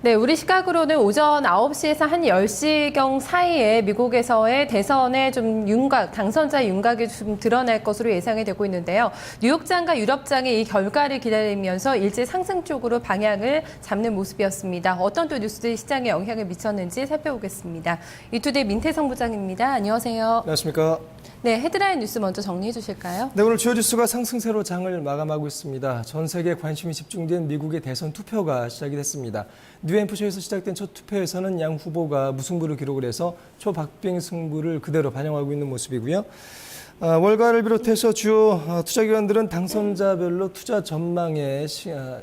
네, 우리 시각으로는 오전 9시에서 한 10시경 사이에 미국에서의 대선의 좀 윤곽, 당선자 윤곽이 좀 드러날 것으로 예상이 되고 있는데요. 뉴욕장과 유럽장이 이 결과를 기다리면서 일제 상승 쪽으로 방향을 잡는 모습이었습니다. 어떤 또 뉴스들이 시장에 영향을 미쳤는지 살펴보겠습니다. 이투데이 민태성 부장입니다. 안녕하세요. 안녕하십니까. 네, 헤드라인 뉴스 먼저 정리해 주실까요? 네, 오늘 주요 뉴스가 상승세로 장을 마감하고 있습니다. 전 세계 관심이 집중된 미국의 대선 투표가 시작이 됐습니다. 뉴햄프셔에서 시작된 첫 투표에서는 양 후보가 무승부를 기록을 해서 초박빙 승부를 그대로 반영하고 있는 모습이고요. 월가를 비롯해서 주요 투자기관들은 당선자별로 투자 전망에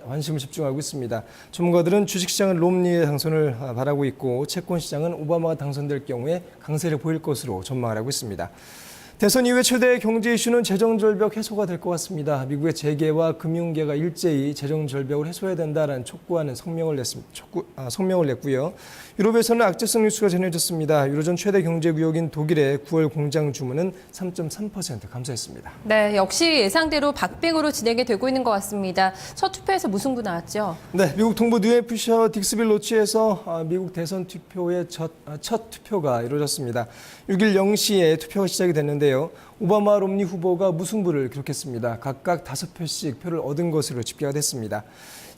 관심을 집중하고 있습니다. 전문가들은 주식시장은 롬니의 당선을 바라고 있고 채권시장은 오바마가 당선될 경우에 강세를 보일 것으로 전망을 하고 있습니다. 대선 이후의 최대 경제 이슈는 재정절벽 해소가 될 것 같습니다. 미국의 재계와 금융계가 일제히 재정절벽을 해소해야 된다는 촉구하는 성명을 냈고요. 유럽에서는 악재성 뉴스가 전해졌습니다. 유로존 최대 경제구역인 독일의 9월 공장 주문은 3.3% 감소했습니다. 네, 역시 예상대로 박빙으로 진행이 되고 있는 것 같습니다. 첫 투표에서 무승부 나왔죠? 네, 미국 동부 뉴햄프셔 딕스빌 로치에서 미국 대선 투표의 첫 투표가 이루어졌습니다. 6일 0시에 투표가 시작이 됐는데요. 오바마 롬니 후보가 무승부를 기록했습니다. 각각 5표씩 표를 얻은 것으로 집계가 됐습니다.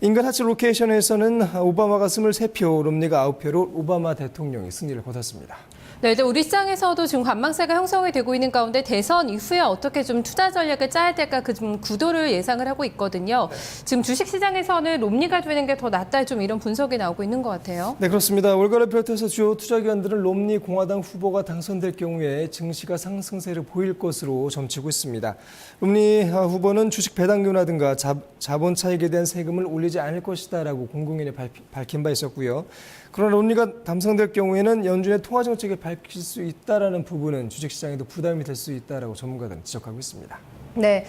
인근 하츠 로케이션에서는 오바마가 23표, 롬니가 9표로 오바마 대통령이 승리를 거뒀습니다. 네, 우리 시장에서도 지금 관망세가 형성이 되고 있는 가운데 대선 이후에 어떻게 좀 투자 전략을 짜야 될까 그 좀 구도를 예상을 하고 있거든요. 지금 주식시장에서는 롬니가 되는 게 더 낫다 좀 이런 분석이 나오고 있는 것 같아요. 네, 그렇습니다. 월가를 비롯해서 주요 투자기관들은 롬니 공화당 후보가 당선될 경우에 증시가 상승세를 보일 것으로 점치고 있습니다. 롬니 후보는 주식 배당금이라든가 자본 차익에 대한 세금을 올리지 않을 것이다라고 공공연히 밝힌 바 있었고요. 그러나 롬니가 당선될 경우에는 연준의 통화 정책을 밝힐 수 있다라는 부분은 주식시장에도 부담이 될 수 있다라고 전문가들은 지적하고 있습니다. 네,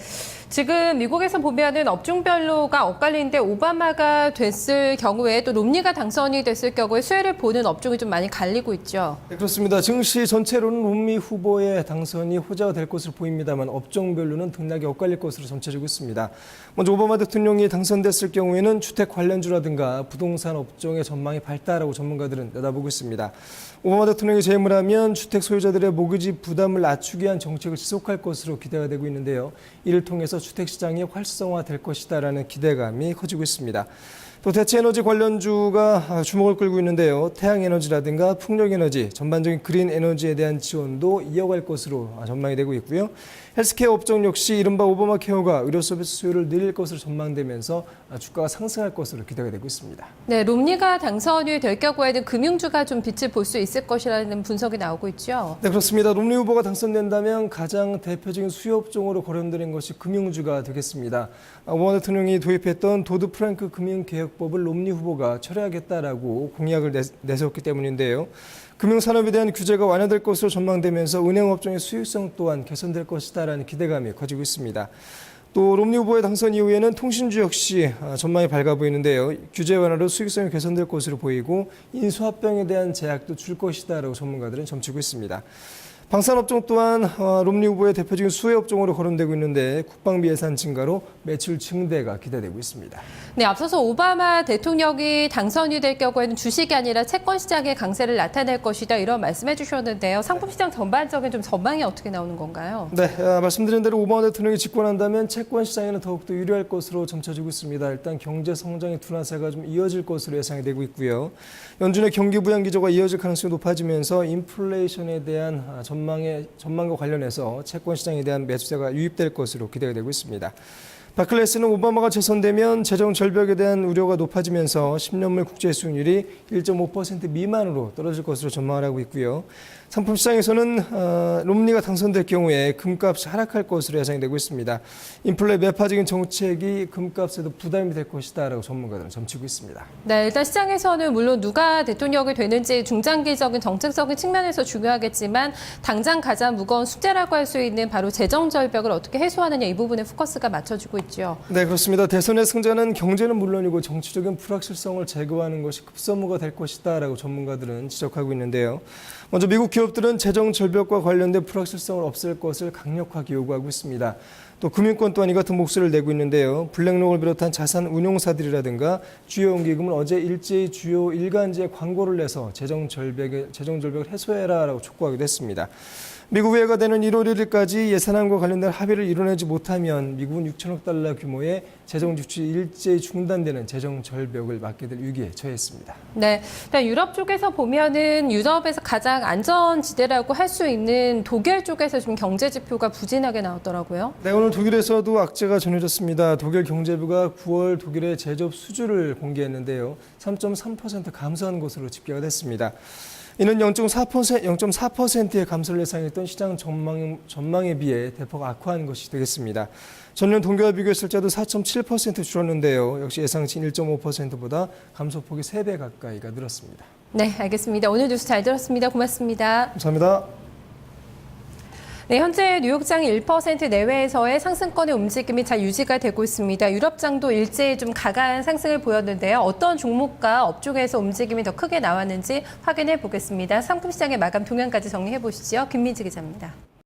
지금 미국에서 보면은 업종별로가 엇갈리는데 오바마가 됐을 경우에 또 롬니가 당선이 됐을 경우에 수혜를 보는 업종이 좀 많이 갈리고 있죠. 네, 그렇습니다. 증시 전체로는 롬니 후보의 당선이 호재가 될 것으로 보입니다만 업종별로는 등락이 엇갈릴 것으로 점쳐지고 있습니다. 먼저 오바마 대통령이 당선됐을 경우에는 주택 관련주라든가 부동산 업종의 전망이 밝다라고 전문가들은 내다보고 있습니다. 오바마 대통령이 재임을 하면 주택 소유자들의 모기지 부담을 낮추기 위한 정책을 지속할 것으로 기대가 되고 있는데요. 이를 통해서 주택시장이 활성화될 것이다라는 기대감이 커지고 있습니다. 또 대체에너지 관련주가 주목을 끌고 있는데요. 태양에너지라든가 풍력에너지, 전반적인 그린 에너지에 대한 지원도 이어갈 것으로 전망이 되고 있고요. 헬스케어 업종 역시 이른바 오바마 케어가 의료 서비스 수요를 늘릴 것으로 전망되면서 주가가 상승할 것으로 기대가 되고 있습니다. 네, 롬니가 당선이 될 경우에는 금융주가 좀 빛을 볼 수 있을 것이라는 분석이 나오고 있죠. 네, 그렇습니다. 롬니 후보가 당선된다면 가장 대표적인 수요 업종으로 거론되는 것이 금융주가 되겠습니다. 오바마 대통령이 도입했던 도드 프랭크 금융개혁법을 롬니 후보가 철회하겠다라고 공약을 내세웠기 때문인데요. 금융산업에 대한 규제가 완화될 것으로 전망되면서 은행업종의 수익성 또한 개선될 것이다라는 기대감이 커지고 있습니다. 또 롬니 후보의 당선 이후에는 통신주 역시 전망이 밝아 보이는데요. 규제 완화로 수익성이 개선될 것으로 보이고 인수합병에 대한 제약도 줄 것이다라고 전문가들은 점치고 있습니다. 방산업종 또한 롬니 후보의 대표적인 수혜업종으로 거론되고 있는데 국방비 예산 증가로 매출 증대가 기대되고 있습니다. 네, 앞서서 오바마 대통령이 당선이 될 경우에는 주식이 아니라 채권 시장의 강세를 나타낼 것이다 이런 말씀해 주셨는데요. 상품 시장 전반적인 좀 전망이 어떻게 나오는 건가요? 네, 말씀드린 대로 오바마 대통령이 집권한다면 채권 시장에는 더욱더 유리할 것으로 점쳐지고 있습니다. 일단 경제 성장의 둔화세가 좀 이어질 것으로 예상이 되고 있고요. 연준의 경기 부양 기조가 이어질 가능성이 높아지면서 인플레이션에 대한 전망과 관련해서 채권 시장에 대한 매수세가 유입될 것으로 기대가 되고 있습니다. 바클레스는 오바마가 재선되면 재정 절벽에 대한 우려가 높아지면서 10년물 국채 수익률이 1.5% 미만으로 떨어질 것으로 전망을 하고 있고요. 상품 시장에서는 롬니가 당선될 경우에 금값이 하락할 것으로 예상이 되고 있습니다. 인플레 매파적인 정책이 금값에도 부담이 될 것이다라고 전문가들은 점치고 있습니다. 네, 일단 시장에서는 물론 누가 대통령이 되는지 중장기적인 정책적인 측면에서 중요하겠지만 당장 가장 무거운 숙제라고 할 수 있는 바로 재정 절벽을 어떻게 해소하느냐 이 부분에 포커스가 맞춰지고 있죠. 네, 그렇습니다. 대선의 승자는 경제는 물론이고 정치적인 불확실성을 제거하는 것이 급선무가 될 것이다라고 전문가들은 지적하고 있는데요. 먼저 미국 기업들은 재정 절벽과 관련된 불확실성을 없앨 것을 강력하게 요구하고 있습니다. 또 금융권 또한 이 같은 목소리를 내고 있는데요. 블랙록을 비롯한 자산 운용사들이라든가 주요 연기금은 어제 일제히 주요 일간지에 광고를 내서 재정 절벽을 해소해라라고 촉구하기도 했습니다. 미국 의회가 되는 1월 1일까지 예산안과 관련된 합의를 이뤄내지 못하면 미국은 6천억 달러 규모의 재정 지출이 일제히 중단되는 재정 절벽을 맞게 될 위기에 처했습니다. 네, 일단 유럽 쪽에서 보면은 유럽에서 가장 안전지대라고 할 수 있는 독일 쪽에서 지금 경제 지표가 부진하게 나왔더라고요. 네, 오늘 독일에서도 악재가 전해졌습니다. 독일 경제부가 9월 독일의 제조업 수주를 공개했는데요. 3.3% 감소한 것으로 집계가 됐습니다. 이는 0.4%의 감소를 예상했던 시장 전망에 비해 대폭 악화한 것이 되겠습니다. 전년 동기와 비교했을 때도 4.7% 줄었는데요. 역시 예상치인 1.5%보다 감소폭이 3배 가까이가 늘었습니다. 네, 알겠습니다. 오늘 뉴스 잘 들었습니다. 고맙습니다. 감사합니다. 네, 현재 뉴욕장이 1% 내외에서의 상승권의 움직임이 잘 유지가 되고 있습니다. 유럽장도 일제히 좀 강한 상승을 보였는데요. 어떤 종목과 업종에서 움직임이 더 크게 나왔는지 확인해 보겠습니다. 상품시장의 마감 동향까지 정리해 보시죠. 김민지 기자입니다.